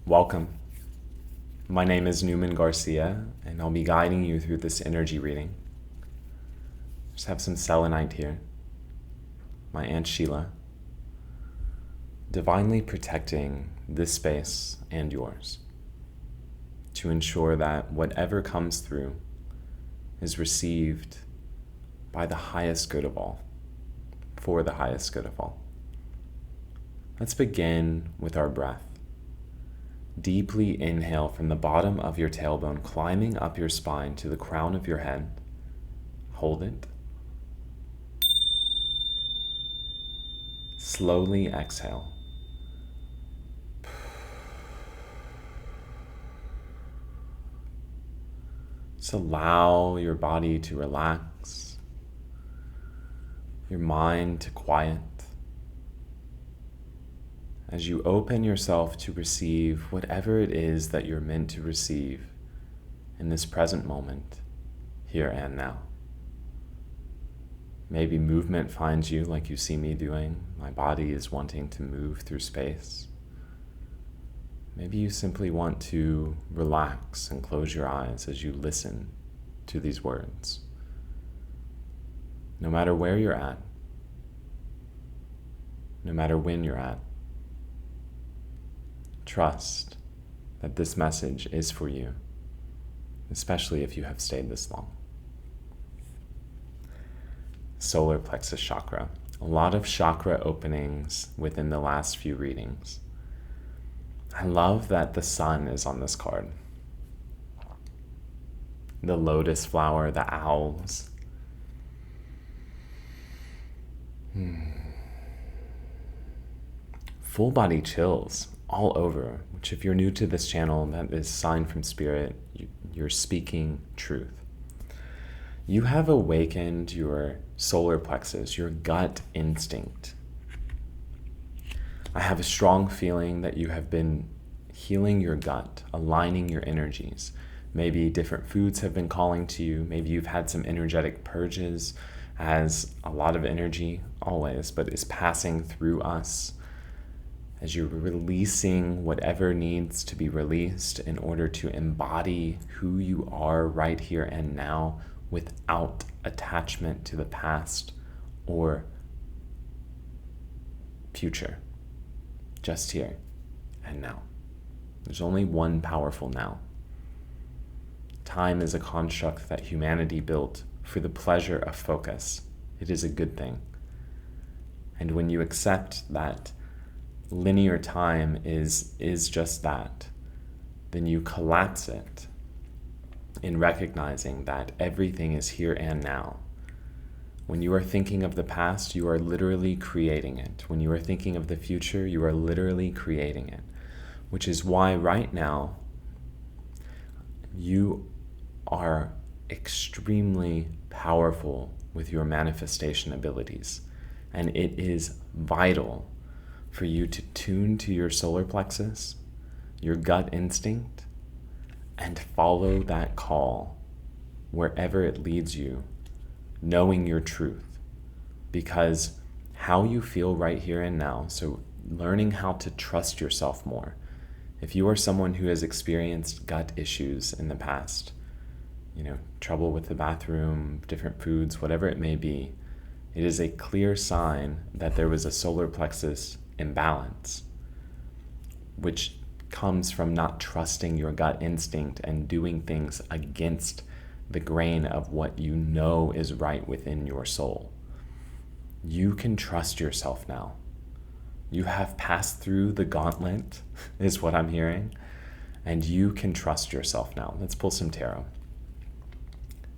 Welcome. My name is Newman García, and I'll be guiding you through this energy reading. Just have some selenite here. My Aunt Sheila, divinely protecting this space and yours to ensure that whatever comes through is received by the highest good of all, for the highest good of all. Let's begin with our breath. Deeply inhale from the bottom of your tailbone, climbing up your spine to the crown of your head. Hold it. Slowly exhale. Just allow your body to relax, your mind to quiet, as you open yourself to receive whatever it is that you're meant to receive in this present moment, here and now. Maybe movement finds you like you see me doing. My body is wanting to move through space. Maybe you simply want to relax and close your eyes as you listen to these words. No matter where you're at, no matter when you're at, trust that this message is for you, especially if you have stayed this long. Solar plexus chakra. A lot of chakra openings within the last few readings. I love that the sun is on this card. The lotus flower, the owls. Full body chills all over, which if you're new to this channel, that is sign from spirit. You're speaking truth. You have awakened your solar plexus, your gut instinct. I have a strong feeling that you have been healing your gut, aligning your energies. Maybe different foods have been calling to you. Maybe you've had some energetic purges, as a lot of energy always, but is passing through us as you're releasing whatever needs to be released in order to embody who you are right here and now without attachment to the past or future. Just here and now. There's only one powerful now. Time is a construct that humanity built for the pleasure of focus. It is a good thing. And when you accept that linear time is just that, then you collapse it in recognizing that everything is here and now. When you are thinking of the past, you are literally creating it. When you are thinking of the future, you are literally creating it. Which is why right now, you are extremely powerful with your manifestation abilities. And it is vital for you to tune to your solar plexus, your gut instinct, and follow that call wherever it leads you, knowing your truth. Because how you feel right here and now, so learning how to trust yourself more. If you are someone who has experienced gut issues in the past, trouble with the bathroom, different foods, whatever it may be, it is a clear sign that there was a solar plexus imbalance, which comes from not trusting your gut instinct and doing things against the grain of what you know is right within your soul. You can trust yourself now. You have passed through the gauntlet, is what I'm hearing, and you can trust yourself now. Let's pull some tarot.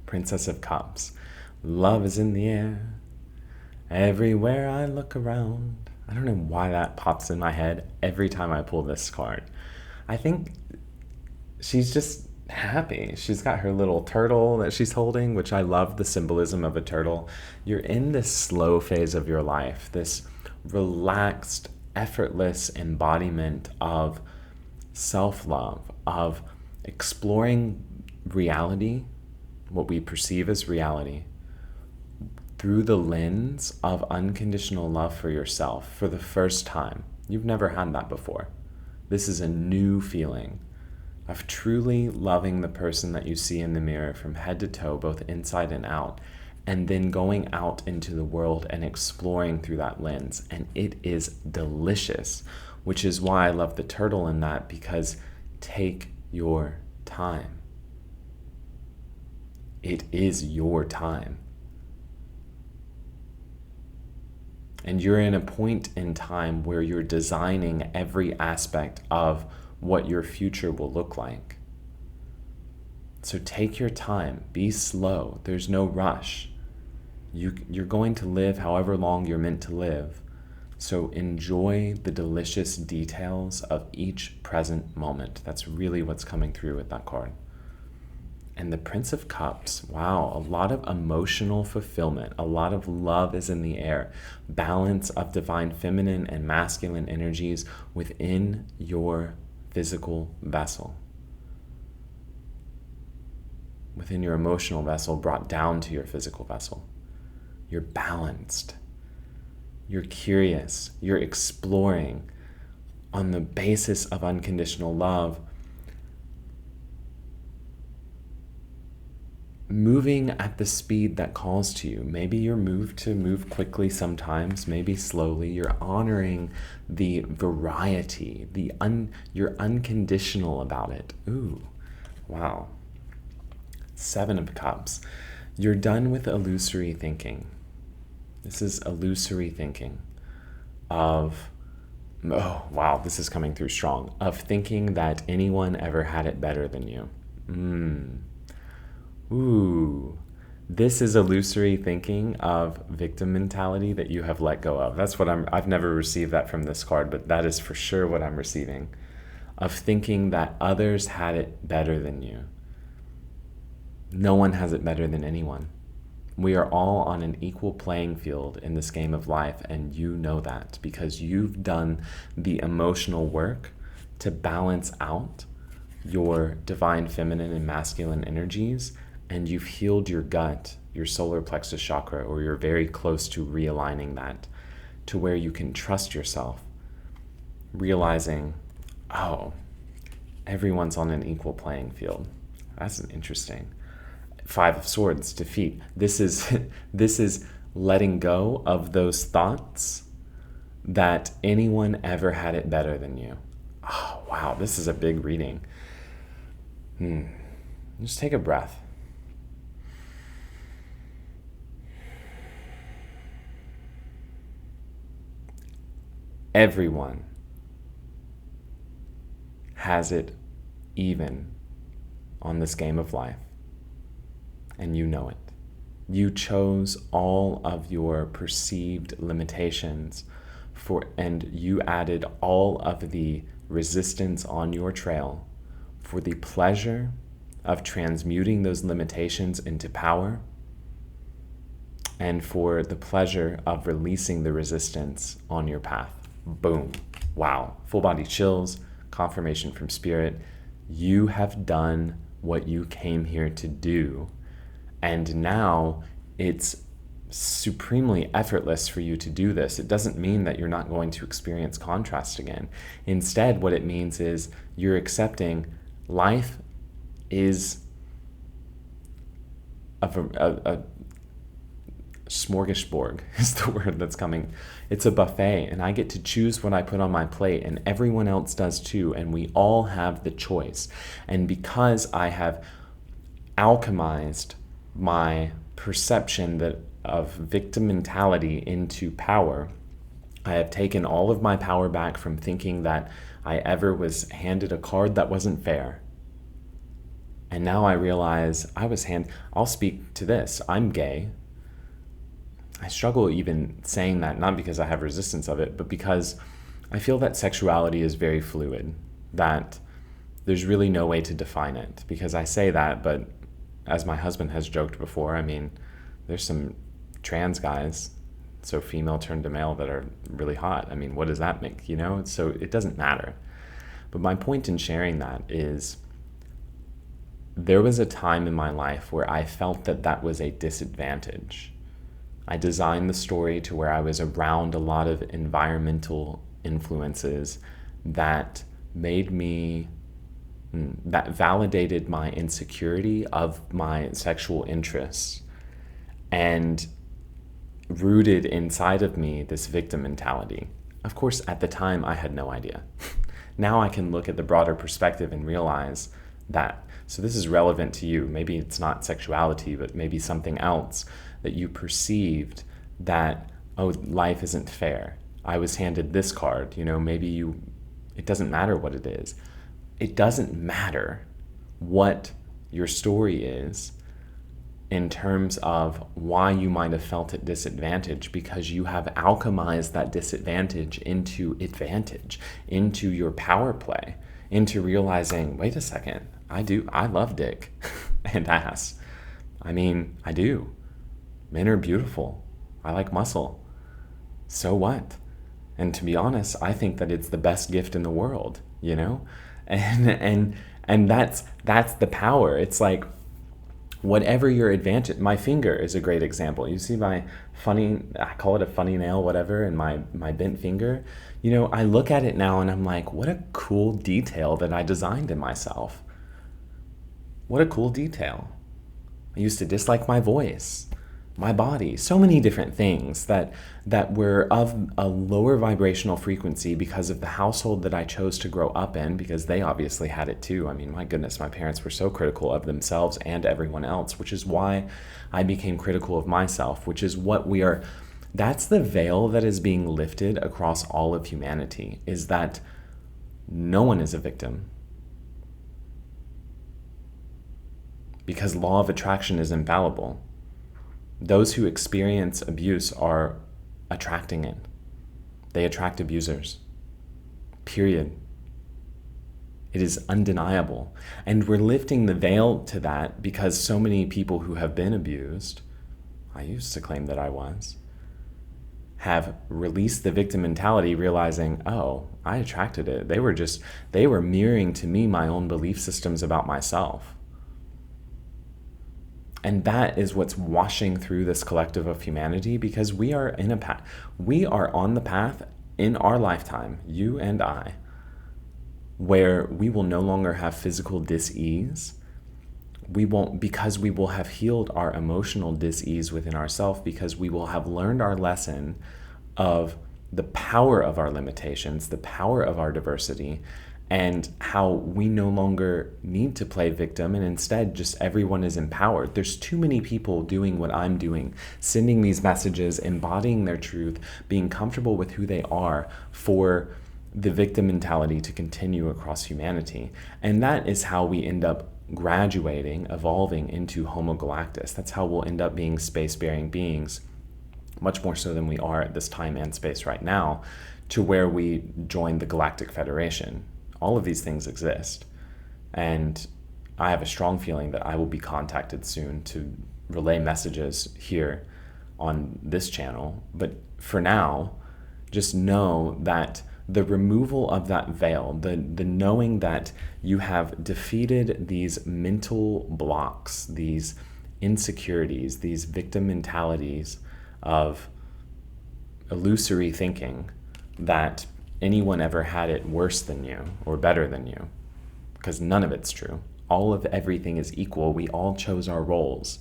Princess of Cups. Love is in the air. Everywhere I look around. I don't know why that pops in my head every time I pull this card. I think she's just happy. She's got her little turtle that she's holding, which I love the symbolism of a turtle. You're in this slow phase of your life, this relaxed, effortless embodiment of self-love, of exploring reality, what we perceive as reality, through the lens of unconditional love for yourself for the first time. You've never had that before. This is a new feeling of truly loving the person that you see in the mirror from head to toe, both inside and out, and then going out into the world and exploring through that lens. And it is delicious, which is why I love the turtle in that, because take your time. It is your time. And you're in a point in time where you're designing every aspect of what your future will look like. So take your time, be slow, there's no rush. You're going to live however long you're meant to live. So enjoy the delicious details of each present moment. That's really what's coming through with that card. And the Prince of Cups, wow, a lot of emotional fulfillment, a lot of love is in the air, balance of divine feminine and masculine energies within your physical vessel, within your emotional vessel brought down to your physical vessel. You're balanced, you're curious, you're exploring on the basis of unconditional love, moving at the speed that calls to you. Maybe you're moved to move quickly sometimes, maybe slowly. You're honoring the variety, you're unconditional about it. Ooh, wow. 7 of Cups. You're done with illusory thinking. This is illusory thinking of, oh, wow, this is coming through strong, of thinking that anyone ever had it better than you. Ooh, this is illusory thinking of victim mentality that you have let go of. That's what I've never received that from this card, but that is for sure what I'm receiving. Of thinking that others had it better than you. No one has it better than anyone. We are all on an equal playing field in this game of life, and you know that because you've done the emotional work to balance out your divine feminine and masculine energies, and you've healed your gut, your solar plexus chakra, or you're very close to realigning that to where you can trust yourself, realizing, oh, everyone's on an equal playing field. That's interesting. 5 of Swords, defeat. This is letting go of those thoughts that anyone ever had it better than you. Oh, wow, this is a big reading. Just take a breath. Everyone has it even on this game of life, and you know it. You chose all of your perceived limitations and you added all of the resistance on your trail for the pleasure of transmuting those limitations into power, and for the pleasure of releasing the resistance on your path. Boom. Wow. Full body chills, confirmation from spirit. You have done what you came here to do, and now it's supremely effortless for you to do this. It doesn't mean that you're not going to experience contrast again. Instead, what it means is you're accepting life is a smorgasbord is the word that's coming. It's a buffet, and I get to choose what I put on my plate, and everyone else does too, and we all have the choice. And because I have alchemized my perception of victim mentality into power, I have taken all of my power back from thinking that I ever was handed a card that wasn't fair. And now I realize I'll speak to this. I'm gay. I struggle even saying that, not because I have resistance of it, but because I feel that sexuality is very fluid, that there's really no way to define it. Because I say that, but as my husband has joked before, I mean, there's some trans guys, so female turned to male, that are really hot. I mean, what does that make, So it doesn't matter. But my point in sharing that is there was a time in my life where I felt that was a disadvantage. I designed the story to where I was around a lot of environmental influences that made me, that validated my insecurity of my sexual interests and rooted inside of me this victim mentality. Of course, at the time, I had no idea. Now I can look at the broader perspective and realize that. So this is relevant to you. Maybe it's not sexuality, but maybe something else that you perceived that, oh, life isn't fair. I was handed this card, it doesn't matter what it is. It doesn't matter what your story is in terms of why you might have felt at disadvantage, because you have alchemized that disadvantage into advantage, into your power play, into realizing, wait a second, I love dick and ass. I mean, I do. Men are beautiful. I like muscle. So what? And to be honest, I think that it's the best gift in the world, And that's the power. It's like, whatever your advantage. My finger is a great example. You see my I call it a funny nail, whatever, and my bent finger. I look at it now and I'm like, what a cool detail that I designed in myself. What a cool detail. I used to dislike my voice, my body, so many different things that were of a lower vibrational frequency because of the household that I chose to grow up in, because they obviously had it too. I mean, my goodness, my parents were so critical of themselves and everyone else, which is why I became critical of myself, which is what that's the veil that is being lifted across all of humanity, is that no one is a victim. Because law of attraction is infallible. Those who experience abuse are attracting it. They attract abusers. Period. It is undeniable. And we're lifting the veil to that because so many people who have been abused, I used to claim that I was, have released the victim mentality, realizing, oh, I attracted it. They were mirroring to me my own belief systems about myself. And that is what's washing through this collective of humanity, because we are in a path. We are on the path in our lifetime, you and I, where we will no longer have physical dis-ease. Because we will have healed our emotional dis-ease within ourselves, because we will have learned our lesson of the power of our limitations, the power of our diversity, and how we no longer need to play victim, and instead just everyone is empowered. There's too many people doing what I'm doing, sending these messages, embodying their truth, being comfortable with who they are, for the victim mentality to continue across humanity. And that is how we end up graduating, evolving into Homo galactus. That's how we'll end up being space-bearing beings, much more so than we are at this time and space right now, to where we join the Galactic Federation. All of these things exist. And I have a strong feeling that I will be contacted soon to relay messages here on this channel. But for now, just know that the removal of that veil, the knowing that you have defeated these mental blocks, these insecurities, these victim mentalities of illusory thinking that anyone ever had it worse than you or better than you, because none of it's true. All of everything is equal. We all chose our roles.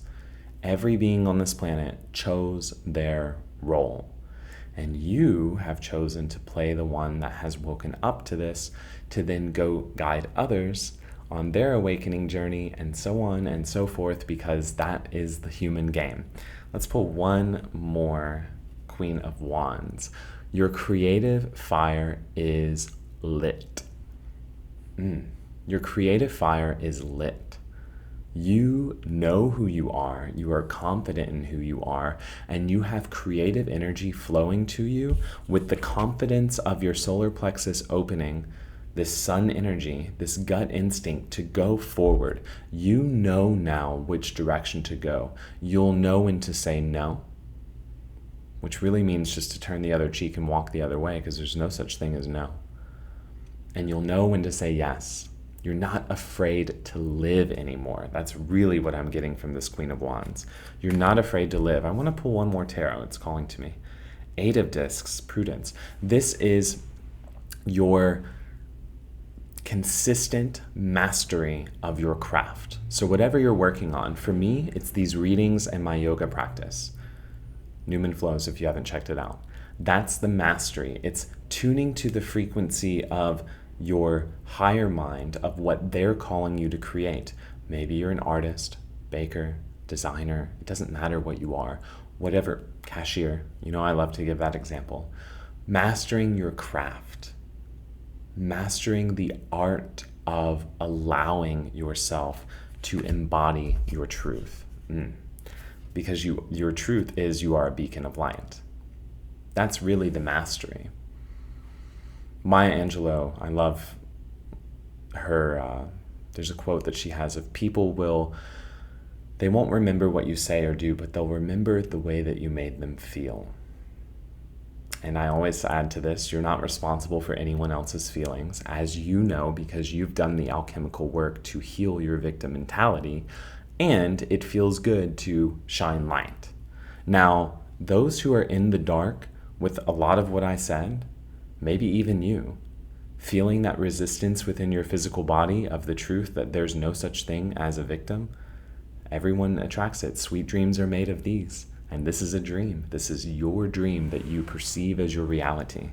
Every being on this planet chose their role. And you have chosen to play the one that has woken up to this, to then go guide others on their awakening journey, and so on and so forth, because that is the human game. Let's pull one more Queen of Wands. Your creative fire is lit. Your creative fire is lit. You know who you are confident in who you are, and you have creative energy flowing to you with the confidence of your solar plexus opening, this sun energy, this gut instinct to go forward. You know now which direction to go. You'll know when to say no, which really means just to turn the other cheek and walk the other way, because there's no such thing as no. And you'll know when to say yes. You're not afraid to live anymore. That's really what I'm getting from this Queen of Wands. You're not afraid to live. I want to pull one more tarot. It's calling to me. 8 of Discs, Prudence. This is your consistent mastery of your craft. So whatever you're working on, for me, it's these readings and my yoga practice. Newman flows, if you haven't checked it out. That's the mastery. It's tuning to the frequency of your higher mind, of what they're calling you to create. Maybe you're an artist, baker, designer. It doesn't matter what you are. Whatever, cashier. I love to give that example. Mastering your craft. Mastering the art of allowing yourself to embody your truth. Because your truth is you are a beacon of light. That's really the mastery. Maya Angelou, I love her, there's a quote that she has of they won't remember what you say or do, but they'll remember the way that you made them feel. And I always add to this, you're not responsible for anyone else's feelings, as you know, because you've done the alchemical work to heal your victim mentality, and it feels good to shine light. Now, those who are in the dark with a lot of what I said, maybe even you, feeling that resistance within your physical body of the truth that there's no such thing as a victim, everyone attracts it. Sweet dreams are made of these. And this is a dream. This is your dream that you perceive as your reality.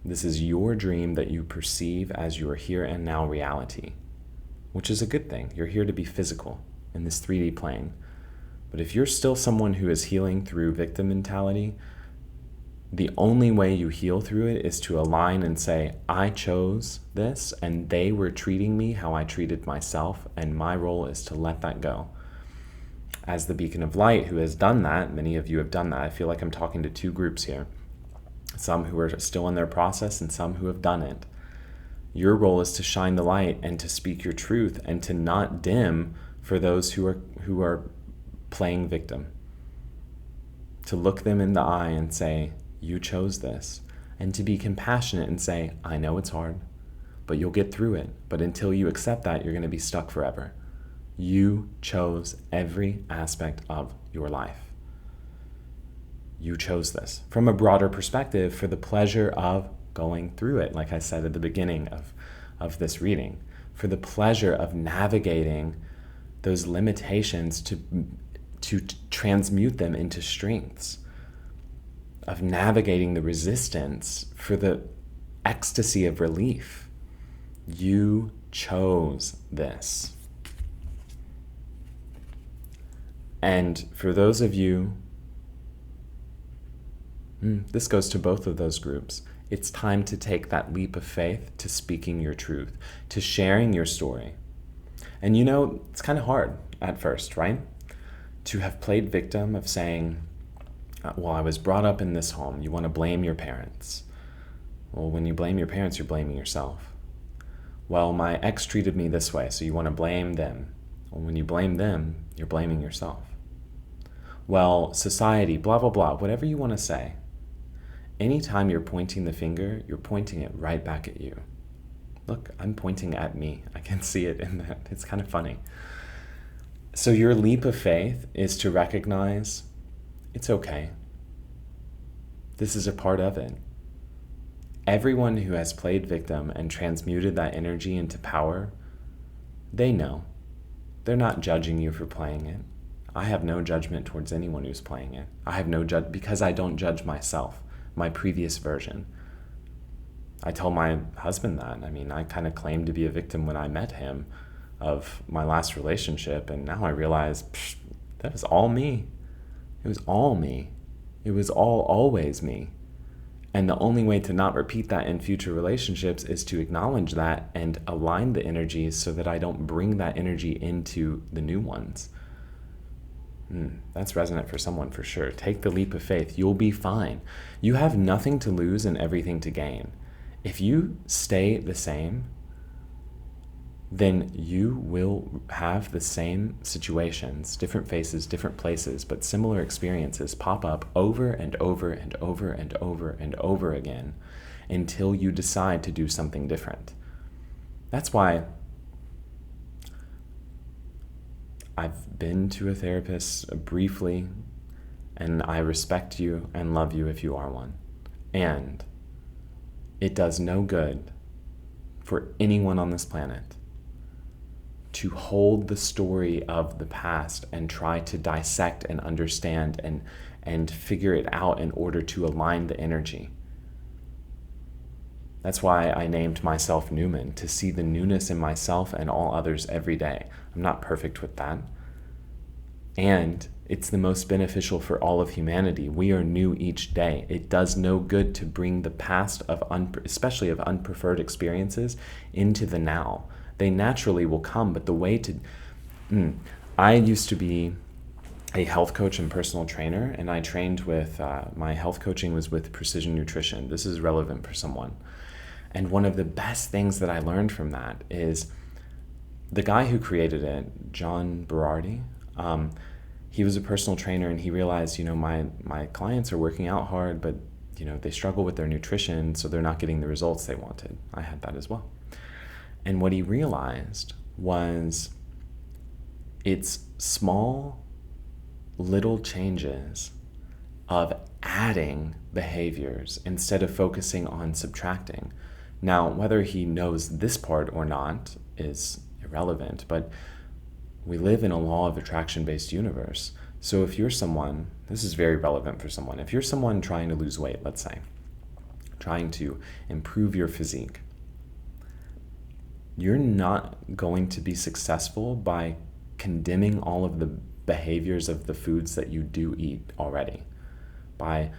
This is your dream that you perceive as your here and now reality, which is a good thing. You're here to be physical in this 3D plane. But if you're still someone who is healing through victim mentality, the only way you heal through it is to align and say, I chose this and they were treating me how I treated myself, and my role is to let that go. As the beacon of light who has done that, many of you have done that. I feel like I'm talking to two groups here. Some who are still in their process and some who have done it. Your role is to shine the light and to speak your truth and to not dim for those who are playing victim. To look them in the eye and say, you chose this. And to be compassionate and say, I know it's hard, but you'll get through it. But until you accept that, you're going to be stuck forever. You chose every aspect of your life. You chose this from a broader perspective for the pleasure of going through it, like I said at the beginning of this reading, for the pleasure of navigating those limitations to transmute them into strengths, of navigating the resistance for the ecstasy of relief. You chose this. And for those of you, this goes to both of those groups, it's time to take that leap of faith to speaking your truth, to sharing your story. And it's kind of hard at first, right? To have played victim of saying, well, I was brought up in this home. You want to blame your parents. Well, when you blame your parents, you're blaming yourself. Well, my ex treated me this way, so you want to blame them. Well, when you blame them, you're blaming yourself. Well, society, blah, blah, blah, whatever you want to say. Anytime you're pointing the finger, you're pointing it right back at you. Look, I'm pointing at me. I can see it in that. It's kind of funny. So your leap of faith is to recognize it's okay. This is a part of it. Everyone who has played victim and transmuted that energy into power, they know. They're not judging you for playing it. I have no judgment towards anyone who's playing it. I have no judge because I don't judge myself, my previous version. I tell my husband that. I kind of claimed to be a victim when I met him of my last relationship, and now I realize that was all me. It was all me. It was always me. And the only way to not repeat that in future relationships is to acknowledge that and align the energies so that I don't bring that energy into the new ones. That's resonant for someone for sure. Take the leap of faith. You'll be fine. You have nothing to lose and everything to gain. If you stay the same, then you will have the same situations, different faces, different places, but similar experiences pop up over and over and over and over and over again until you decide to do something different. That's why I've been to a therapist briefly, and I respect you and love you if you are one. And it does no good for anyone on this planet to hold the story of the past and try to dissect and understand and figure it out in order to align the energy. That's why I named myself Newman, to see the newness in myself and all others every day. I'm not perfect with that. And it's the most beneficial for all of humanity. We are new each day. It does no good to bring the past of especially of unpreferred experiences into the now. They naturally will come, but the way to... I used to be a health coach and personal trainer, and I trained with... my health coaching was with precision nutrition. This is relevant for someone. And one of the best things that I learned from that is the guy who created it, John Berardi, he was a personal trainer, and he realized, my clients are working out hard, but, they struggle with their nutrition, so they're not getting the results they wanted. I had that as well. And what he realized was it's small, little changes of adding behaviors instead of focusing on subtracting. Now, whether he knows this part or not is irrelevant, but we live in a law of attraction-based universe. So if you're someone, this is very relevant for someone, if you're someone trying to lose weight, let's say, trying to improve your physique, you're not going to be successful by condemning all of the behaviors of the foods that you do eat already, by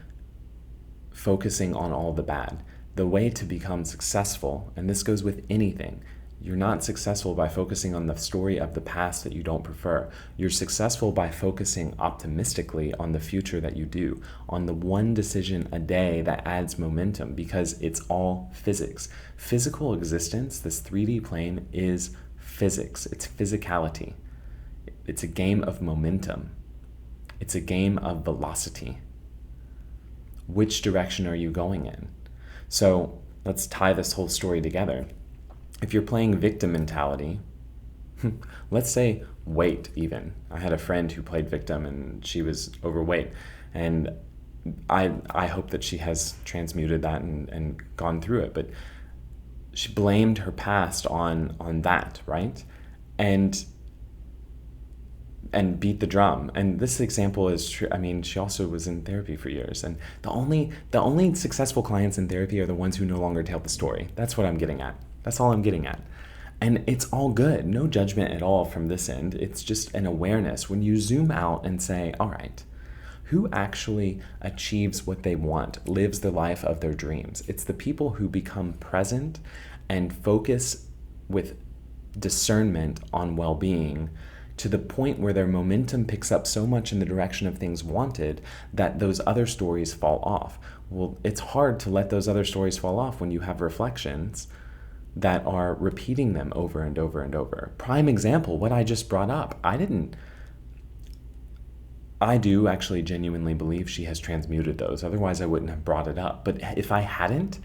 focusing on all the bad. The way to become successful, and this goes with anything, you're not successful by focusing on the story of the past that you don't prefer. You're successful by focusing optimistically on the future that you do, on the one decision a day that adds momentum, because it's all physics. Physical existence, this 3D plane, is physics. It's physicality. It's a game of momentum. It's a game of velocity. Which direction are you going in? So let's tie this whole story together. If you're playing victim mentality, let's say weight even. I had a friend who played victim and she was overweight. And I hope that she has transmuted that and gone through it. But she blamed her past on that, right? And beat the drum. And this example is true. I mean, she also was in therapy for years. And the only successful clients in therapy are the ones who no longer tell the story. That's what I'm getting at. That's all I'm getting at. And it's all good. No judgment at all from this end. It's just an awareness. When you zoom out and say, all right, who actually achieves what they want, lives the life of their dreams? It's the people who become present and focus with discernment on well-being to the point where their momentum picks up so much in the direction of things wanted that those other stories fall off. Well, it's hard to let those other stories fall off when you have reflections that are repeating them over and over and over. Prime example, what I just brought up. I do actually genuinely believe she has transmuted those. Otherwise, I wouldn't have brought it up. But if I hadn't,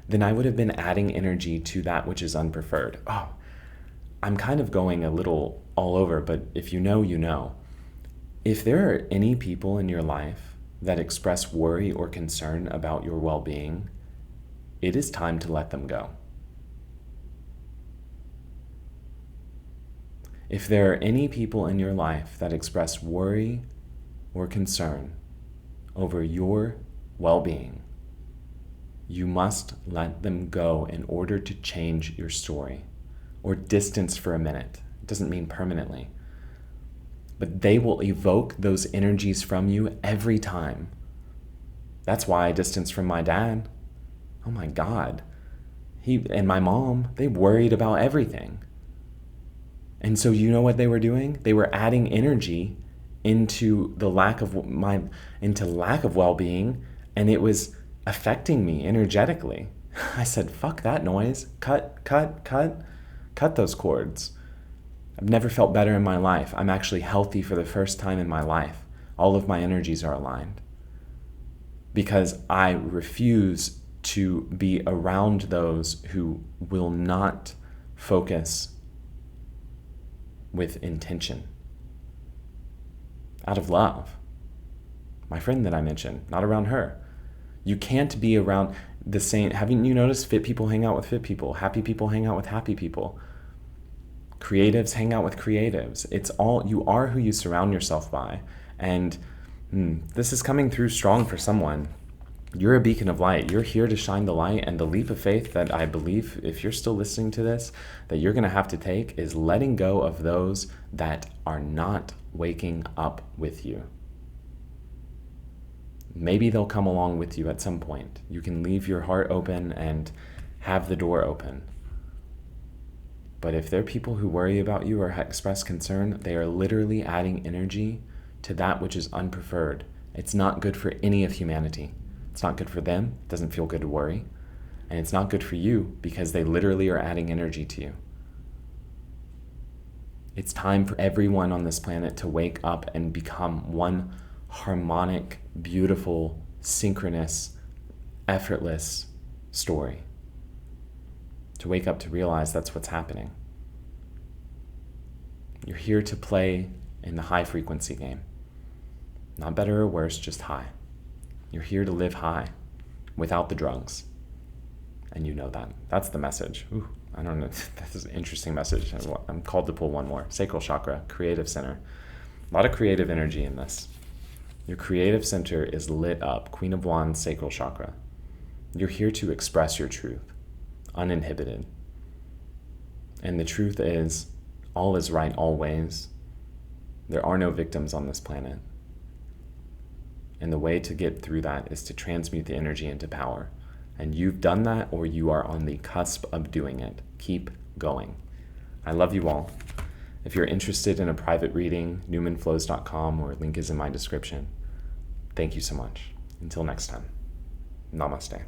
then I would have been adding energy to that which is unpreferred. Oh, I'm kind of going a little all over, but if you know, you know. If there are any people in your life that express worry or concern about your well-being, it is time to let them go. If there are any people in your life that express worry or concern over your well-being, you must let them go in order to change your story, or distance for a minute. It doesn't mean permanently. But they will evoke those energies from you every time. That's why I distanced from my dad. Oh my God. He and my mom, they worried about everything. And so you know what they were doing? They were adding energy into the lack of well-being, and it was affecting me energetically. I said, fuck that noise. Cut those cords. I've never felt better in my life. I'm actually healthy for the first time in my life. All of my energies are aligned. Because I refuse to be around those who will not focus with intention, out of love. My friend that I mentioned, not around her. You can't be around, the same. Haven't you noticed fit people hang out with fit people? Happy people hang out with happy people. Creatives hang out with creatives. It's all, you are who you surround yourself by. And this is coming through strong for someone. You're a beacon of light. You're here to shine the light. And the leap of faith that I believe, if you're still listening to this, that you're going to have to take is letting go of those that are not waking up with you. Maybe they'll come along with you at some point. You can leave your heart open and have the door open. But if they're people who worry about you or express concern, they are literally adding energy to that which is unpreferred. It's not good for any of humanity. It's not good for them. It doesn't feel good to worry. And it's not good for you because they literally are adding energy to you. It's time for everyone on this planet to wake up and become one harmonic, beautiful, synchronous, effortless story. To wake up to realize that's what's happening. You're here to play in the high frequency game. Not better or worse, just high. You're here to live high without the drugs. And you know that. That's the message. Ooh, I don't know. This is an interesting message. I'm called to pull one more. Sacral chakra, creative center. A lot of creative energy in this. Your creative center is lit up. Queen of Wands, sacral chakra. You're here to express your truth, uninhibited. And the truth is, all is right always. There are no victims on this planet. And the way to get through that is to transmute the energy into power. And you've done that, or you are on the cusp of doing it. Keep going. I love you all. If you're interested in a private reading, newmanflows.com, or link is in my description. Thank you so much. Until next time. Namaste.